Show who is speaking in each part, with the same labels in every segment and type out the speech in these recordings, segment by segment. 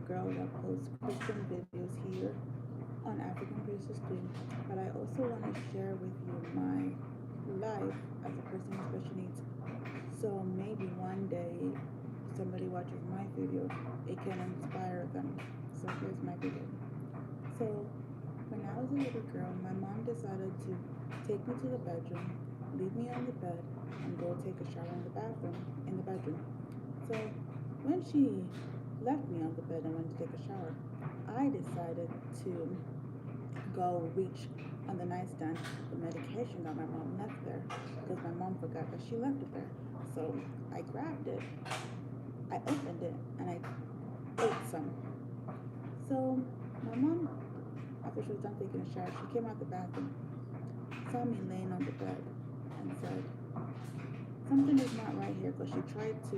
Speaker 1: girl that posts Christian videos here on African Princess Queen, but I also want to share with you my life as a person with special needs. So maybe one day somebody watches my video, it can inspire them. So here's my video. So when I was a little girl, my mom decided to take me to the bedroom, leave me on the bed, and go take a shower in the bedroom. So when she left me on the bed and went to take a shower, I decided to go reach on the nightstand the medication that my mom left there because my mom forgot that she left it there. So I grabbed it, I opened it, and I ate some. So my mom, after she was done taking a shower, she came out the bathroom, saw me laying on the bed, and said, "Something is not right here," because she tried to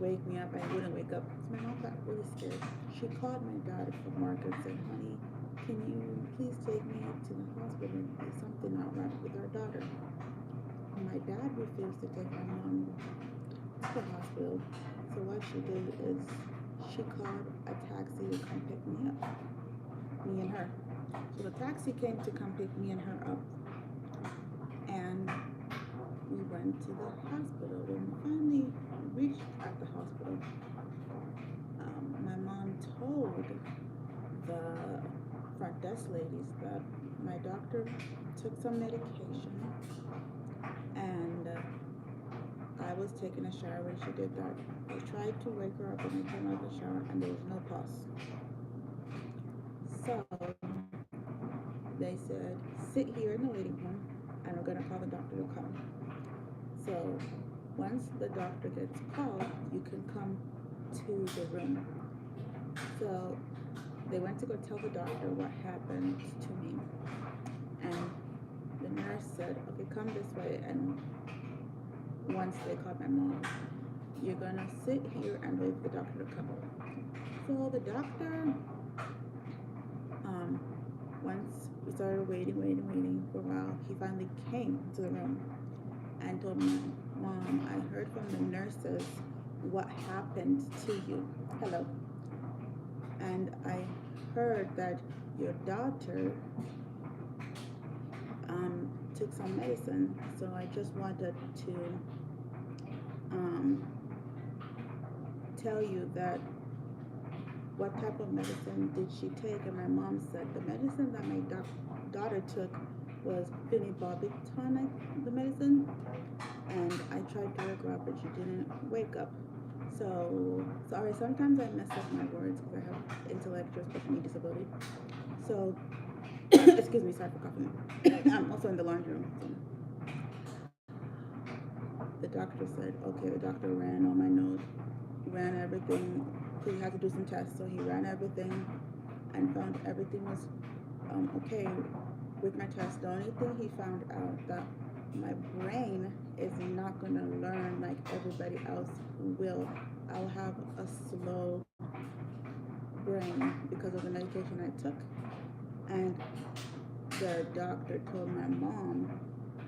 Speaker 1: wake me up and I wouldn't wake up. So my mom got really scared. She called my dad from work and said, "Honey, can you please take me to the hospital? There's something not right with our daughter." And my dad refused to take my mom to the hospital. So what she did is she called a taxi to come pick me up, me and her. So the taxi came to come pick me and her up, and we went to the hospital. When we finally reached at the hospital, my mom told the front desk ladies that my doctor took some medication and I was taking a shower when she did that. I tried to wake her up when I came out of the shower and there was no pulse. So they said, "Sit here in the waiting room and we're going to call the doctor to come." So once the doctor gets called, you can come to the room. So they went to go tell the doctor what happened to me. And the nurse said, "Okay, come this way." And once they called my mom, "You're going to sit here and wait for the doctor to come." So the doctor, once we started waiting for a while, he finally came to the room and told me, "Mom, I heard from the nurses what happened to you. Hello. And I heard that your daughter took some medicine. So I just wanted to tell you that what type of medicine did she take?" And my mom said the medicine that my daughter took was phenibarbital, the medicine. And I tried to wake her up and she didn't wake up. So, sorry, sometimes I mess up my words because I have intellectual special need disability. So, excuse me, sorry for coughing. I'm also in the laundry room. So. The doctor said, okay, the doctor ran on my nose, ran everything, because he had to do some tests. So he ran everything and found everything was okay with my test. The only thing he found out that my brain is not going to learn like everybody else will. I'll have a slow brain because of the medication I took. And the doctor told my mom,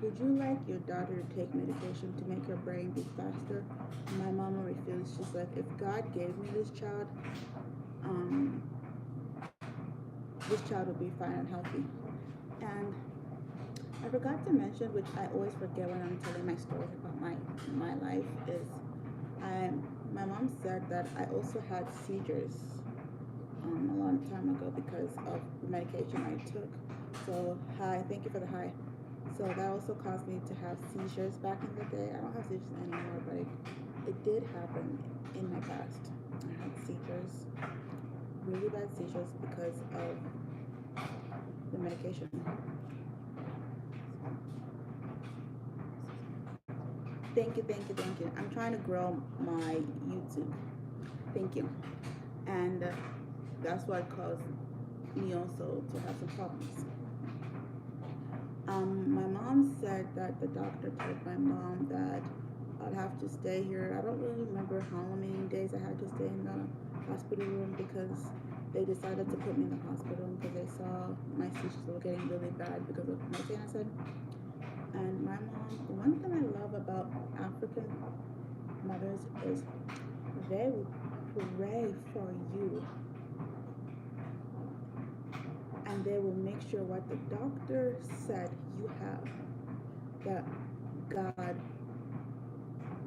Speaker 1: "Would you like your daughter to take medication to make her brain be faster?" My mama refused. She's like, "If God gave me this child will be fine and healthy." And I forgot to mention, which I always forget when I'm telling my stories about my life, is my mom said that I also had seizures a long time ago because of the medication I took. So hi, thank you for the hi. So that also caused me to have seizures back in the day. I don't have seizures anymore, but it did happen in my past. I had seizures, really bad seizures because of the medication. Thank you. I'm trying to grow my YouTube. Thank you. And that's what caused me also to have some problems. My mom said that the doctor told my mom that I'd have to stay here. I don't really remember how many days I had to stay in the hospital room because they decided to put me in the hospital because they saw my seizures were getting really bad because of medicine I said. And my mom, one thing I love about African mothers is they will pray for you, and they will make sure what the doctor said you have, that God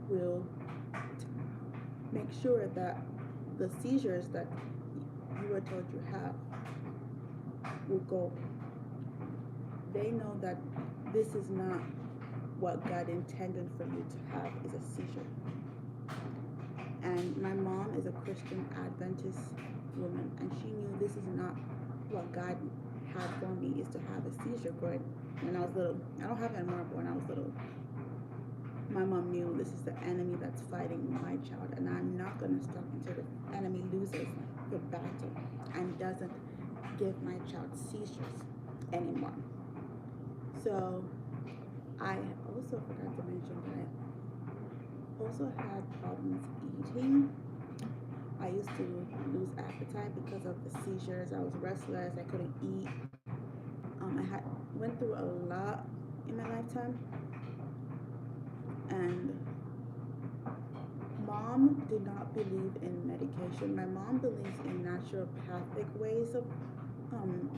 Speaker 1: will make sure that the seizures that you were told you have will go. They know that this is not what God intended for you to have, is a seizure. And my mom is a Christian Adventist woman, and she knew this is not what God had for me, is to have a seizure growing when I was little. I don't have it anymore, but when I was little, my mom knew this is the enemy that's fighting my child, and I'm not going to stop until the enemy loses the battle and doesn't give my child seizures anymore. So I also forgot to mention that I also had problems eating. I used to lose appetite because of the seizures. I was restless. I couldn't eat. I had went through a lot in my lifetime, and mom did not believe in medication. My mom believes in naturopathic ways of um,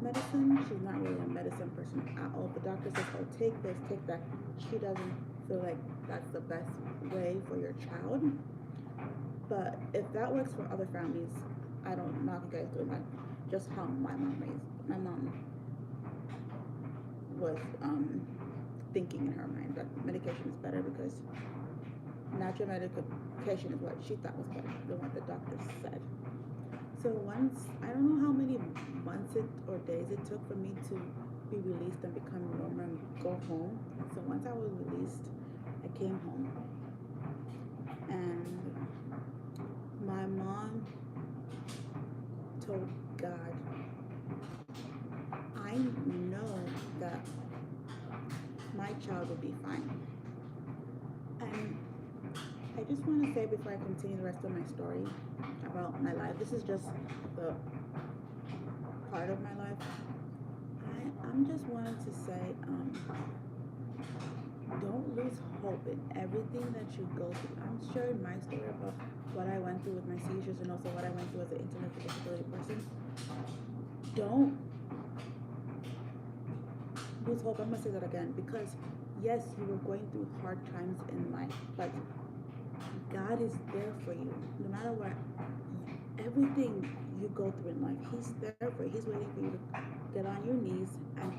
Speaker 1: medicine. She's not really a medicine person at all. The doctor says, "Oh, take this, take that." She doesn't feel like that's the best way for your child. But if that works for other families, I don't know if you guys doing that. Just how my mom raised. My mom was thinking in her mind that medication is better because natural medication is what she thought was better than what the doctor said. So once, I don't know how many months or days it took for me to be released and become normal and go home. So once I was released, I came home, and my mom told God, I know that my child will be fine. And I just want to say before I continue the rest of my story about my life, this is just the part of my life. I'm just wanting to say, don't lose hope in everything that you go through. I'm sharing my story about what I went through with my seizures and also what I went through as an intellectual disability person. Don't lose hope. I'm going to say that again, because yes, you were going through hard times in life, but God is there for you. No matter what, everything you go through in life, He's there for you. He's waiting for you to get on your knees and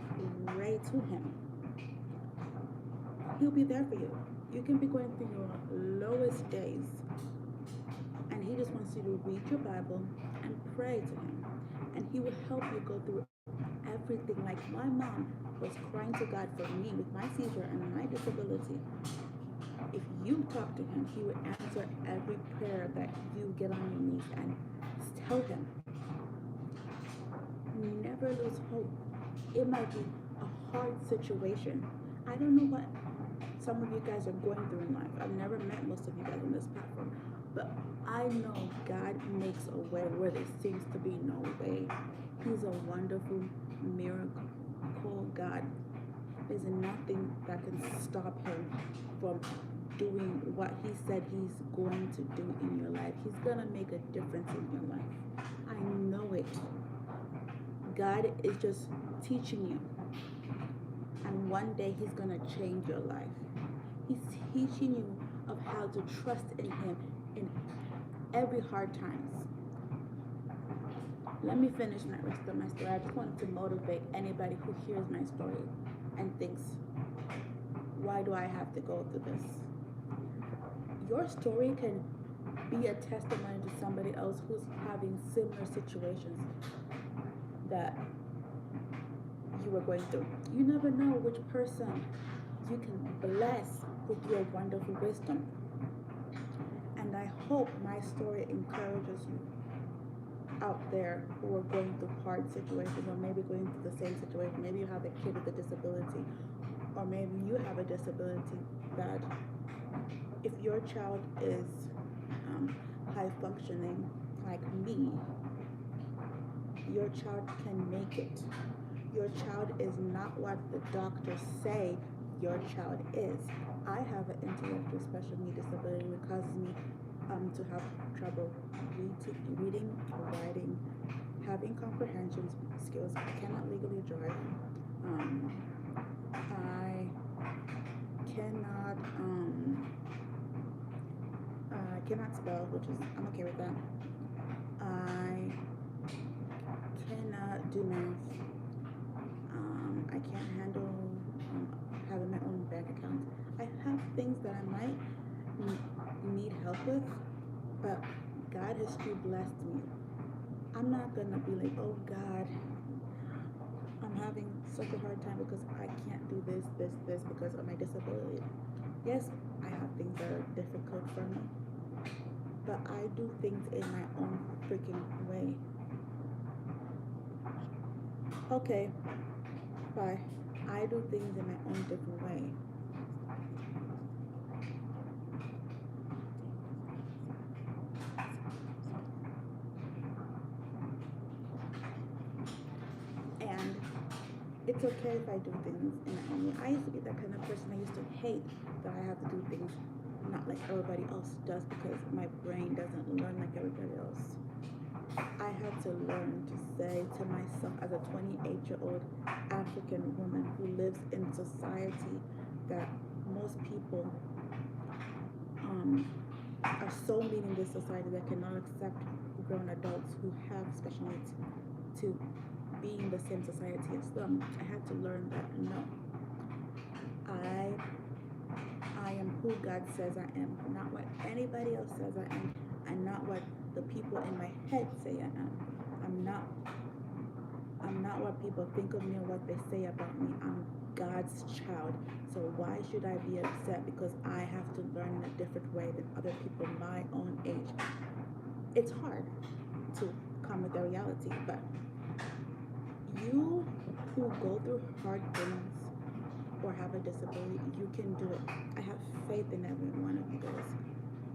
Speaker 1: pray to Him. He'll be there for you. You can be going through your lowest days, and He just wants you to read your Bible and pray to Him, and He will help you go through everything. Like my mom was crying to God for me with my seizure and my disability. If you talk to Him, He will answer every prayer that you get on your knees and tell Him. Never lose hope. It might be a hard situation. I don't know what some of you guys are going through in life. I've never met most of you guys on this platform, but I know God makes a way where there seems to be no way. He's a wonderful miracle God. There's nothing that can stop Him from doing what He said He's going to do in your life. He's going to make a difference in your life. I know it. God is just teaching you. And one day He's going to change your life. He's teaching you of how to trust in Him in every hard times. Let me finish my rest of my story. I just wanted to motivate anybody who hears my story and thinks, why do I have to go through this? Your story can be a testimony to somebody else who's having similar situations that you were going through. You never know which person you can bless with your wonderful wisdom. And I hope my story encourages you out there who are going through hard situations, or maybe going through the same situation. Maybe you have a kid with a disability, or maybe you have a disability that if your child is high functioning like me, your child can make it. Your child is not what the doctors say your child is. I have an intellectual special need disability, which causes me to have trouble reading, writing, having comprehension skills. I cannot legally drive. Um, I cannot cannot spell, which is I'm okay with that. I cannot do math. I can't handle having my own bank account. I have things that I might need help with, but God has still blessed me. I'm not gonna be like, oh God, I'm having such a hard time because I can't do this because of my disability. Yes, I have things that are difficult for me, but I do things in my own freaking way. Okay, bye. I do things in my own different way. And it's okay if I do things in my own way. I used to be that kind of person. I used to hate that I have to do things not like everybody else does because my brain doesn't learn like everybody else. I had to learn to say to myself as a 28-year-old African woman who lives in society that most people are so mean in this society that cannot accept grown adults who have special needs to be in the same society as them. I had to learn that no, I I am who God says I am, not what anybody else says I am, and not what the people in my head say I am. I'm not I'm not what people think of me or what they say about me. I'm God's child. So why should I be upset because I have to learn in a different way than other people my own age? It's hard to come with the reality, but you who go through hard things or have a disability, you can do it. I have faith in every one of you guys.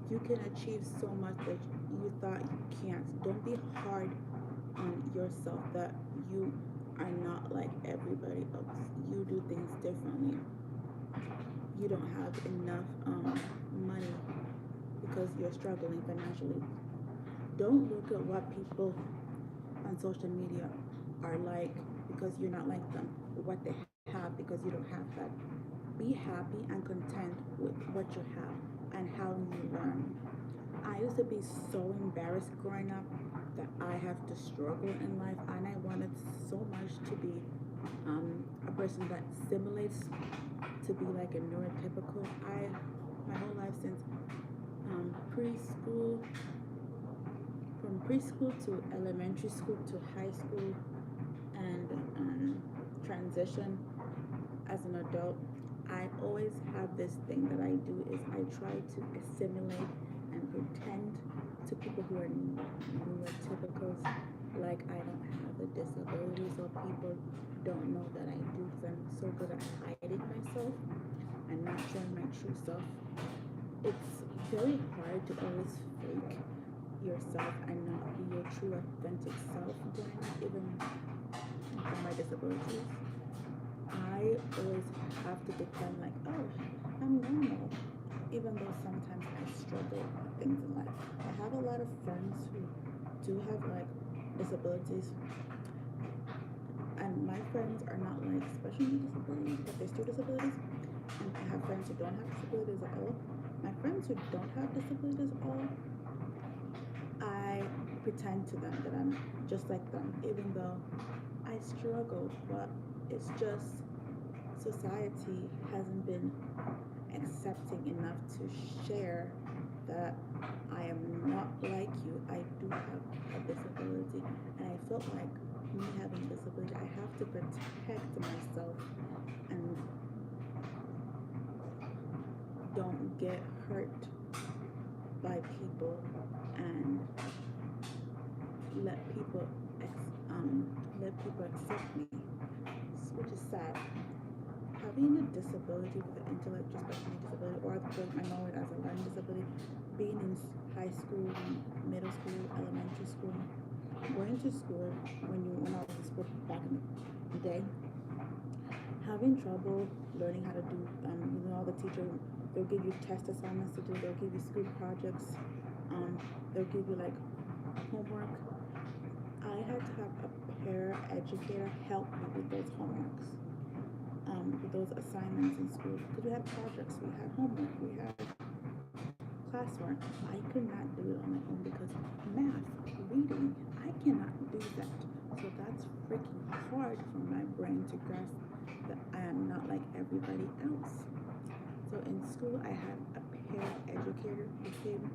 Speaker 1: You can achieve so much that you thought you can't. Don't be hard on yourself that you are not like everybody else. You do things differently. You don't have enough money because you're struggling financially. Don't look at what people on social media are like because you're not like them. What they have because you don't have that. Be happy and content with what you have and how you learn. I used to be so embarrassed growing up that I have to struggle in life, and I wanted so much to be a person that simulates to be like a neurotypical. My whole life since preschool, from preschool to elementary school to high school, and transition as an adult, I always have this thing that I do is I try to assimilate and pretend to people who are neurotypicals like I don't have a disability so people don't know that I do because I'm so good at hiding myself and not showing my true self. It's very hard to always fake yourself and not be your true authentic self during even my disabilities. I always have to pretend like, oh, I'm normal, even though sometimes I struggle with things in life. I have a lot of friends who do have like disabilities, and my friends are not like special needs disabilities, but they're still disabilities. And I have friends who don't have disabilities at all. My friends who don't have disabilities at all, I pretend to them that I'm just like them, even though I struggle, but it's just society hasn't been accepting enough to share that I am not like you. I do have a disability, and I felt like me having a disability, I have to protect myself and don't get hurt by people and let people let people accept me, which is sad. Having a disability with an intellectual special needs disability, or I know it as a learning disability, being in high school, middle school, elementary school, going to school when I was in school back in the day, having trouble learning how to do all the teacher they'll give you test assignments to do, they'll give you school projects, they'll give you like homework. I had to have a peer educator help me with those homeworks, with those assignments in school because we had projects, we had homework, we had classwork. I could not do it on my own because math, reading, I cannot do that. So that's freaking hard for my brain to grasp that I am not like everybody else. So in school, I had a peer educator who came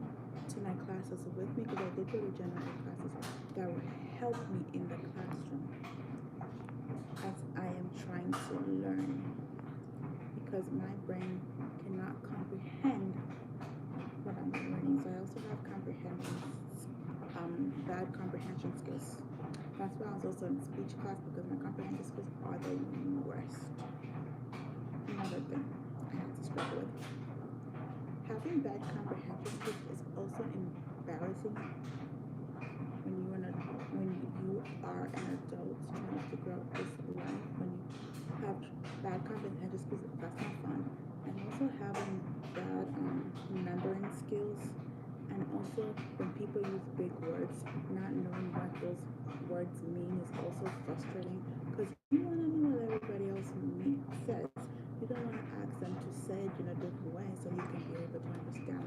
Speaker 1: to my classes with me because I did go to general ed classes that would help me in the classroom as I am trying to learn because my brain cannot comprehend what I'm learning. So I also have bad comprehension skills. That's why I was also in speech class because my comprehension skills are the worst. Another thing I had to struggle with. Having bad comprehension skills is also embarrassing when you are an adult trying to figure out this life. When you have bad comprehension skills, that's not fun. And also having bad remembering skills, and also when people use big words, not knowing what those words mean is also frustrating because you want to know what everybody else says. You don't want to ask them to say it in a different way so you can be able to understand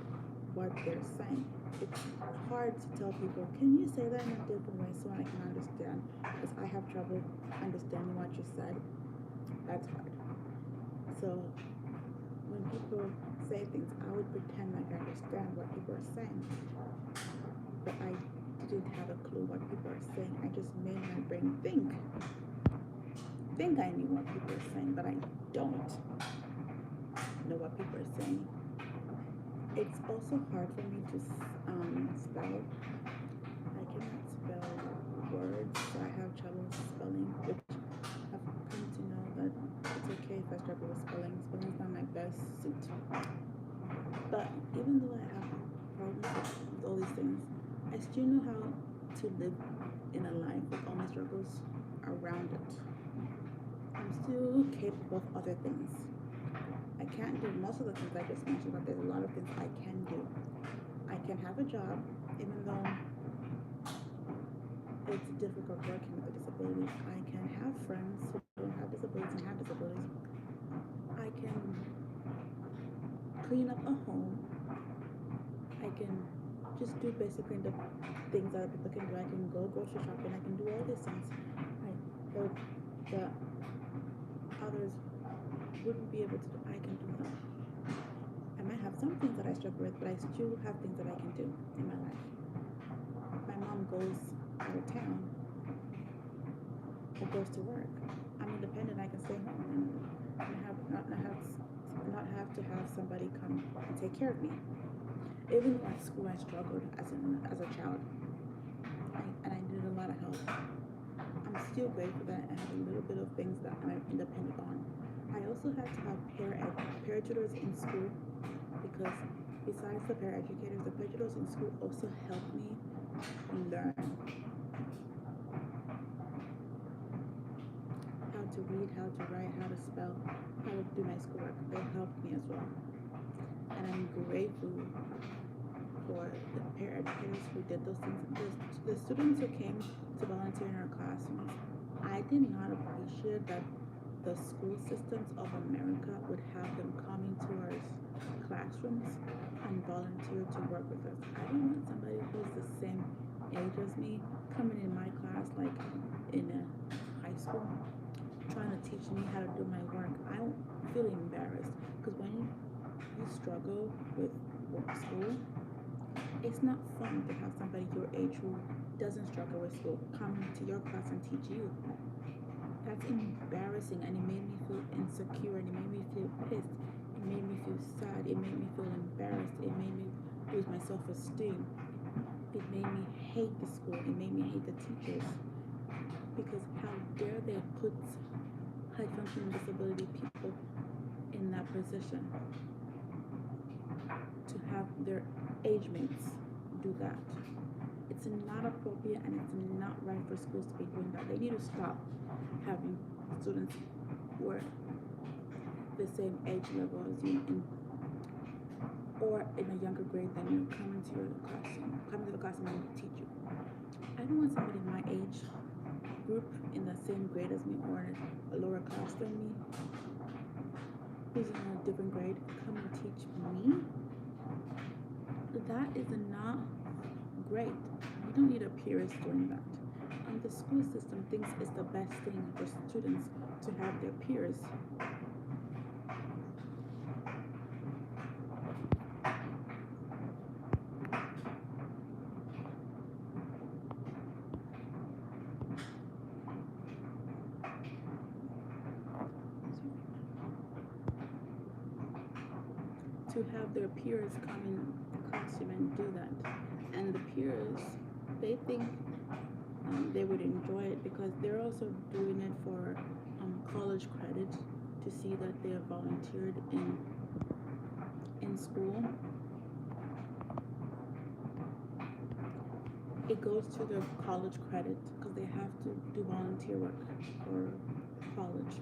Speaker 1: what they're saying. It's hard to tell people, can you say that in a different way so I can understand? Because I have trouble understanding what you said. That's hard. So when people say things, I would pretend like I understand what people are saying, but I didn't have a clue what people are saying. I just made my brain think I knew what people are saying, but I don't know what people are saying. It's also hard for me to spell. I cannot spell words, so I have trouble spelling, which I've come to know that it's okay if I struggle with spelling. Spelling is not my best suit. But even though I have problems with all these things, I still know how to live in a life with all my struggles around it. I'm still capable of other things. I can't do most of the things I just mentioned, but there's a lot of things I can do. I can have a job, even though it's difficult working with a disability. I can have friends who don't have disabilities and have disabilities. I can clean up a home. I can just do basically the things that people can do. I can go grocery shopping. I can do all these things. The others wouldn't be able to do. I can do them. I might have some things that I struggle with, but I still have things that I can do in my life. My mom goes out of town or goes to work. I'm independent. I can stay home and not have to have somebody come and take care of me. Even though at school I struggled as a child, and I needed a lot of help. I'm still grateful that I have a little bit of things that I'm independent on. I also had to have peer tutors in school because besides the peer educators, the peer tutors in school also helped me learn how to read, how to write, how to spell, how to do my schoolwork. They helped me as well. And I'm grateful for the peer educators who did those things. The students who came to volunteer in our classrooms, I did not appreciate that the school systems of America would have them come into our classrooms and volunteer to work with us. I don't want somebody who's the same age as me coming in my class like in a high school trying to teach me how to do my work. I feel embarrassed because when you struggle with school, it's not fun to have somebody your age who doesn't struggle with school come to your class and teach you. That's embarrassing, and it made me feel insecure, and it made me feel pissed. It made me feel sad. It made me feel embarrassed. It made me lose my self-esteem. It made me hate the school. It made me hate the teachers because how dare they put high functioning disability people in that position to have their age mates do that. It's not appropriate and it's not right for schools to be doing that. They need to stop having students who are the same age level as you or in a younger grade than you come to the classroom and teach you. I don't want somebody my age group in the same grade as me or in a lower class than me who's in a different grade come and teach me. That is not great. We don't need our peers doing that. And the school system thinks it's the best thing for students to have their peers. To have their peers come in the classroom and do that. And the peers, they think they would enjoy it because they're also doing it for college credit to see that they have volunteered in school. It goes to their college credit because they have to do volunteer work for college.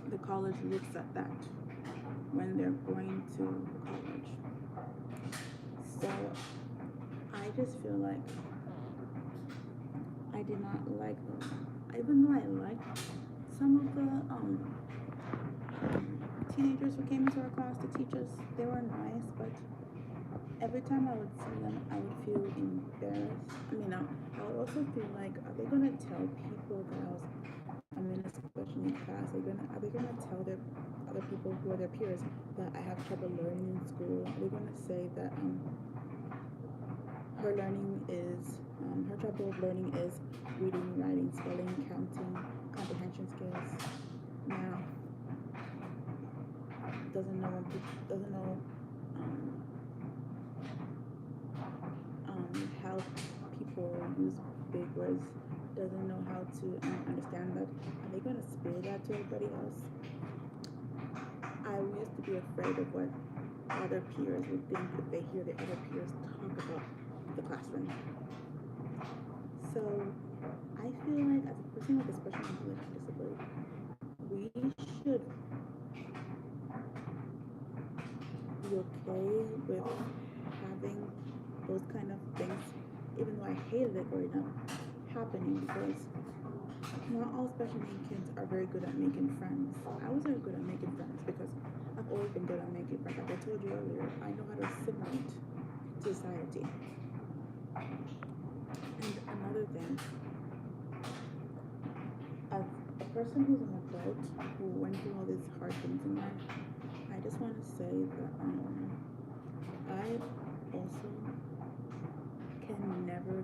Speaker 1: The college looks at that when they're going to college. So I just feel like I did not like them. Even though I liked some of the teenagers who came into our class to teach us, they were nice, but every time I would see them, I would feel embarrassed. I would also feel like, are they gonna tell people that I'm in a special needs class? Are they gonna tell their other people who are their peers that I have trouble learning in school? Are they gonna say that her learning is her trouble of learning is reading, writing, spelling, counting, comprehension skills, math? Doesn't know how people use big words, doesn't know how to understand that. Are they going to spill that to everybody else? I used to be afraid of what other peers would think if they hear the other peers talk about the classroom. So I feel like as a person with a special intellectual disability, we should be okay with having those kind of things, even though I hated it growing up, happening because not all special needs kids are very good at making friends. I was very good at making friends because I've always been good at making friends. Like I told you earlier, I know how to assimilate to society. And another thing, as a person who's an adult who went through all these hard things in life, I just want to say that I also can never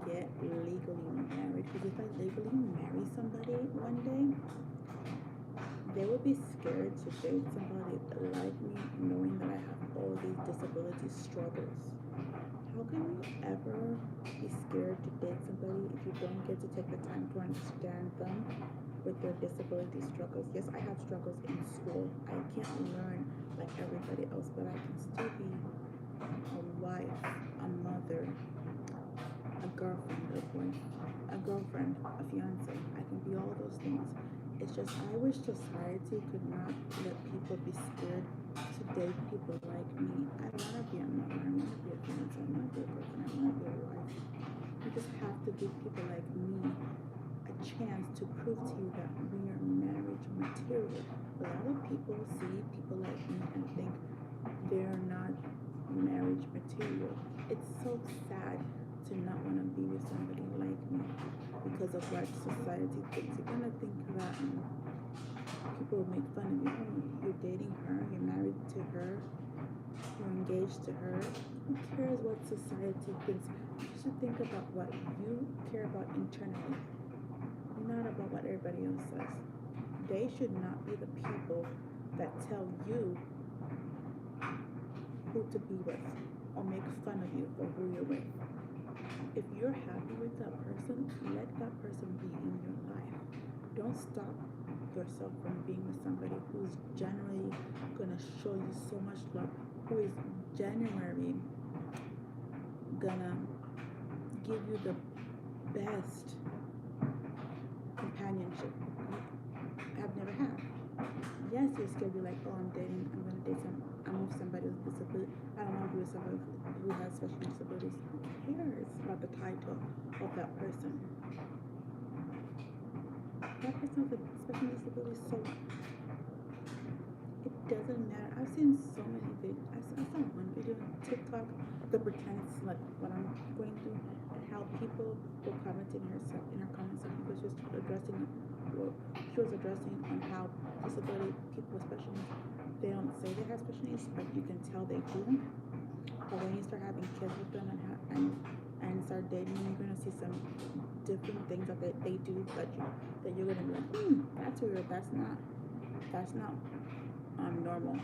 Speaker 1: get legally married because if I legally marry somebody one day, they would be scared to date somebody like me knowing that I have all these disability struggles. How can you ever be scared to date somebody if you don't get to take the time to understand them with their disability struggles? Yes, I have struggles in school. I can't learn like everybody else, but I can still be a wife, a mother, a girlfriend, a fiance. I can be all those things. It's just I wish society could not let people be scared to date people like me. I want to be a mother. I want to be a fiance. I want to be a girlfriend. I want to be a wife. You just have to give people like me a chance to prove to you that we are marriage material. A lot of people see people like me and think they're not marriage material. It's so sad to not want to be with somebody like me because of what society thinks. You're gonna think that people will make fun of you. Oh, you're dating her, you're married to her, you're engaged to her. Who cares what society thinks? You should think about what you care about internally, not about what everybody else says. They should not be the people that tell you who to be with or make fun of you for who you're with. If you're happy with that person, let that person be in your life. Don't stop yourself from being with somebody who's genuinely gonna show you so much love, who is genuinely gonna give you the best companionship you have never had. Yes, you're scared. You're like, oh, I'm gonna date I'm with somebody with disability. I don't want to be with somebody who has special disabilities. Who cares about the title of that person? That person with a special disability, so it doesn't matter. I've seen so many videos. I saw one video on TikTok, the pretense, like what I'm going through, and how people were commenting in her comments section because she was addressing, well, she was addressing on how disability people with special needs, they don't say they have special needs, but you can tell they do. But when you start having kids with them and start dating, you're gonna see some different things that they do that you're gonna be like, that's weird. That's not normal.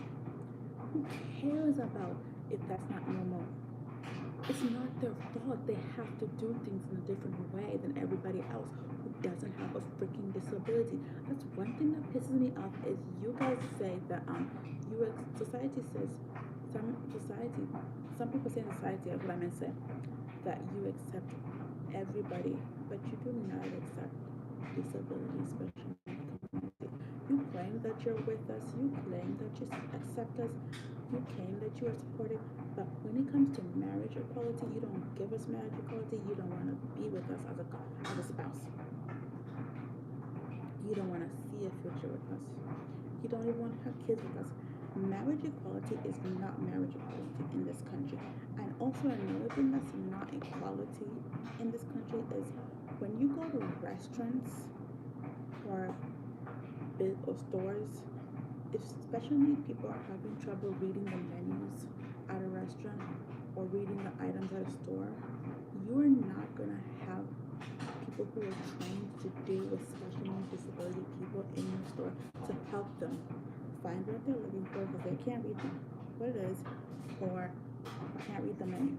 Speaker 1: Who cares about if that's not normal? It's not their fault. They have to do things in a different way than everybody else who doesn't have a freaking disability. That's one thing that pisses me off is you guys say that society says some people say in society, what I meant to say, that you accept everybody, but you do not accept disability, especially in the community. You claim that you're with us, you claim that you accept us, you claim that you are supportive, but when it comes to marriage equality, you don't give us marriage equality, you don't want to be with us as a spouse. You don't want to see a future with us. You don't even want to have kids with us. Marriage equality is not marriage equality in this country. And also another thing that's not equality in this country is when you go to restaurants or stores, if special need people are having trouble reading the menus at a restaurant or reading the items at a store, you are not gonna have people who are trained to deal with special needs disability people in your store to help them find what they're looking for because they can't read what it is or can't read the menu.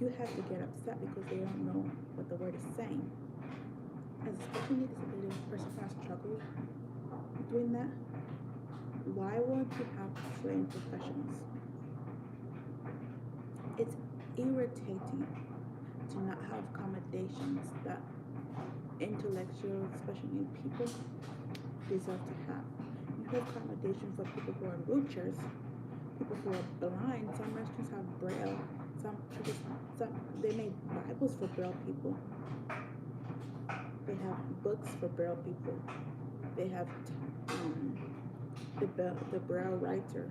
Speaker 1: You have to get upset because they don't know what the word is saying. As a special needs disability person who has struggled doing that, why won't you have trained professionals? It's irritating to not have accommodations that intellectual special needs people deserve to have. You have accommodation for people who are in wheelchairs, people who are blind. Some restaurants have braille. Some they made Bibles for braille people. They have books for braille people. They have the braille writer.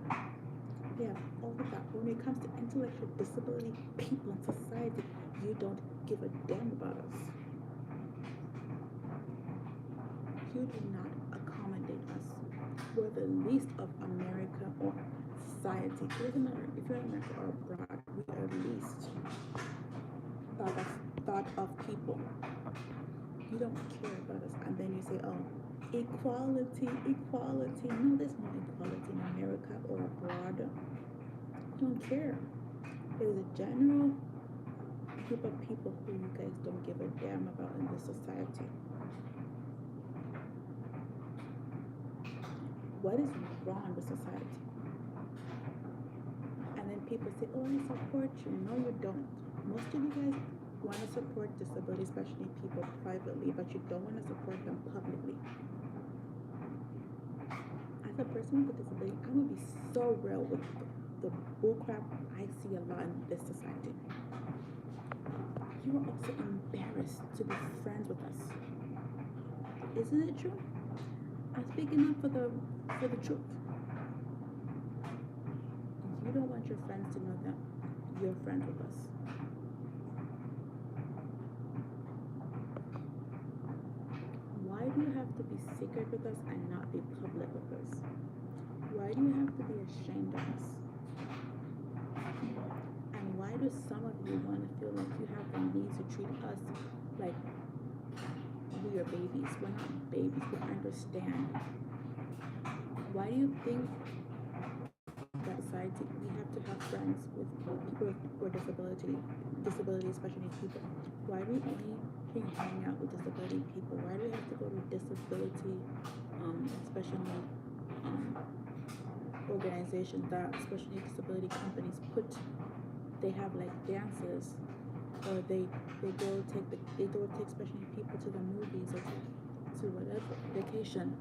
Speaker 1: They have all of that. When it comes to intellectual disability people in society, you don't give a damn about us. You do not accommodate us. We're the least of America or society. It doesn't matter if you're in America or abroad, we are least thought of people. You don't care about us, and then you say, oh, equality. No, there's no equality in America or abroad. You don't care. There's a general group of people who you guys don't give a damn about in this society. What is wrong with society? And then people say, oh, I support you. No, you don't. Most of you guys want to support disability, especially people privately, but you don't want to support them publicly. As a person with a disability, I'm going to be so real with the bullcrap I see a lot in this society. You are also embarrassed to be friends with us. Isn't it true? I'm speaking up for the truth. You don't want your friends to know that you're friends with us. Why do you have to be secret with us and not be public with us? Why do you have to be ashamed of us? And why do some of you want to feel like you have the need to treat us like we are babies? We're not babies, we understand. Why do you think that society we have to have friends with people with disability, especially people? Why do we only can hang out with disability people? Why do we have to go to disability, especially organizations that especially disability companies put? They have like dances, or they go take especially people to the movies, or to whatever vacation.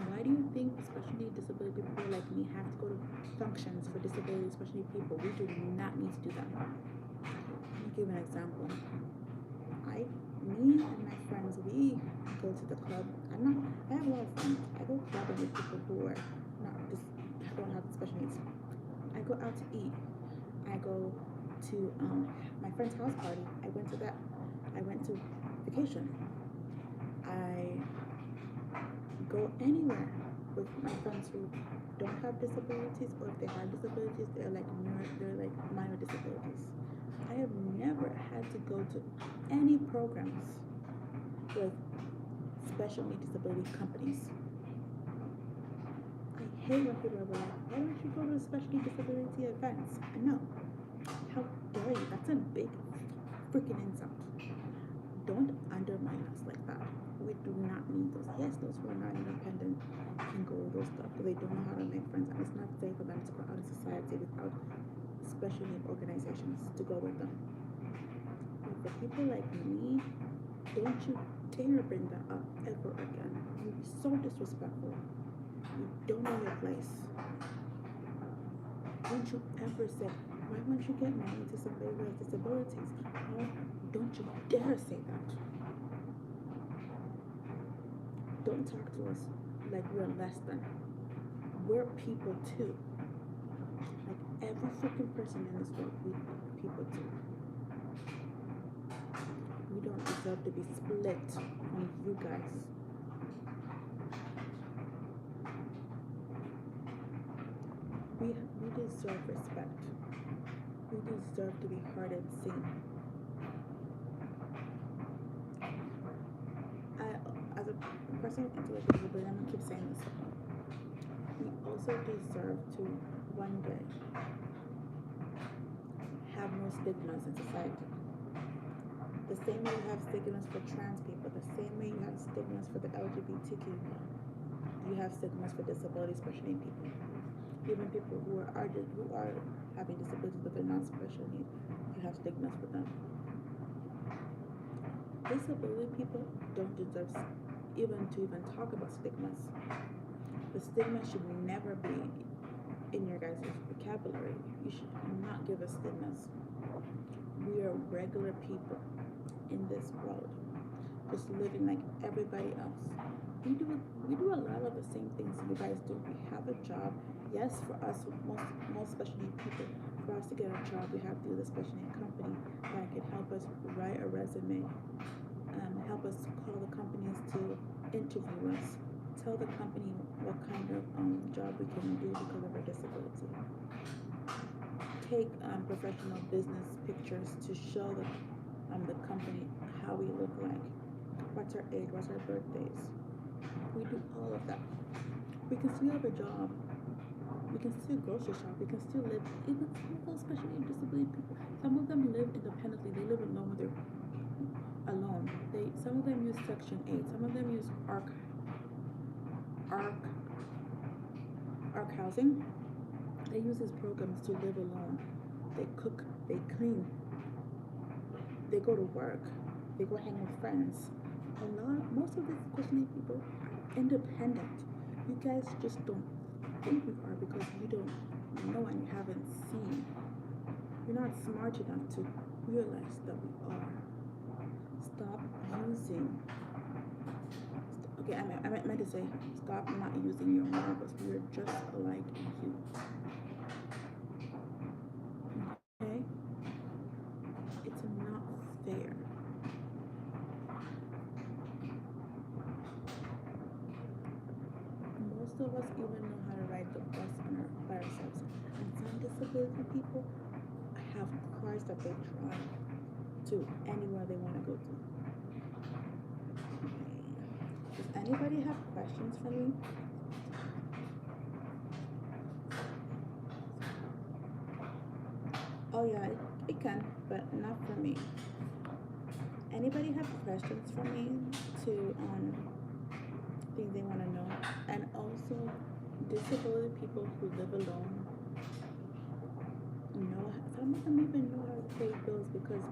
Speaker 1: Why do you think especially disability people like me have to go to functions for disability, especially people? We do not need to do that. Let me give an example. Me and my friends, we go to the club. I have a lot of friends. I go clubbing with people who are not just don't have special needs. I go out to eat. I go to my friend's house party. I went to that. I went to vacation. I go anywhere with my friends who don't have disabilities, or if they have disabilities, they're like minor disabilities. I have never had to go to any programs with special need disability companies. I hate when people are like, why don't you go to special need disability events? No. How dare you? That's a big freaking insult. Don't undermine us like that. We do not need those. Yes, those who are not independent can go with those stuff, but they don't know how to make friends, and it's not safe for them to go out in society without special need organizations to go with them. But for people like me, don't you dare bring that up ever again. You'd be so disrespectful. You don't know your place. Don't you ever say, why won't you get married to somebody who has disabilities? Oh, don't you dare say that. Don't talk to us like we're less than. We're people too. Like every freaking person in this world, we people too. We don't deserve to be split from you guys. We deserve respect. We deserve to be heard and seen. As a person with intellectual disability, I'm gonna keep saying this. We also deserve to one day have no stigmas in society. The same way you have stigmas for trans people, the same way you have stigmas for the LGBTQ, you have stigmas for disability, especially people. Even people who are having disabilities but they're not special needs, you have stigmas for them. Disability people don't deserve even talk about stigmas. The stigma should never be in your guys' vocabulary. You should not give us stigmas. We are regular people in this world, just living like everybody else. We do a lot of the same things you guys do. We have a job. Yes, for us, most special need people, for us to get a job, we have to use a special need company that can help us write a resume, help us call the companies to interview us, tell the company what kind of job we can do because of our disability. Take professional business pictures to show the company how we look like, what's our age, what's our birthdays. We do all of that. We can still have a job. We can still grocery shop. We can still live. Even some of those special need disability people, some of them live independently. They live alone. Some of them use Section 8. Some of them use ARC housing. They use these programs to live alone. They cook. They clean. They go to work. They go hang with friends. Most of these special need people are independent. You guys just don't think we are because you don't know and you haven't seen. You're not smart enough to realize that we are. Stop using. Okay, I meant to say, stop not using your marbles. We are just like you. Okay? It's not fair. Most of us even know how to ride the bus by ourselves. And some disability people have cars that they drive to anywhere they want to go to. Does anybody have questions for me? Oh yeah, it can, but not for me. Anybody have questions for me to things they want to know? And also, disability people who live alone know, some of them even know how to pay bills because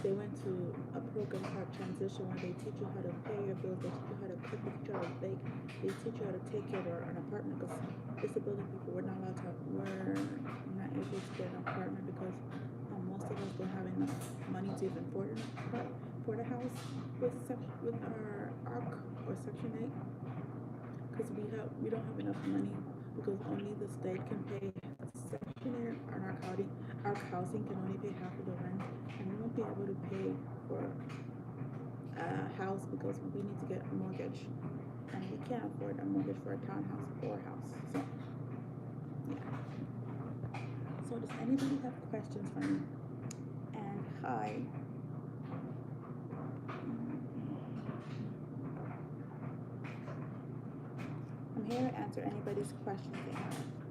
Speaker 1: they went to a program called Transition where they teach you how to pay your bills, they teach you how to cook, they teach you how to bake, they teach you how to take care of an apartment because disability people we're not able to get an apartment because most of us don't have enough money to even afford a house with our ARC or Section 8 because we don't have enough money because only the state can pay Section 8 and our housing can only pay half of the rent and we won't be able to pay for a house because we need to get a mortgage and we can't afford a mortgage for a townhouse or a house. So yeah. So does anybody have questions for me? And hi. I'm here to answer anybody's questions they have.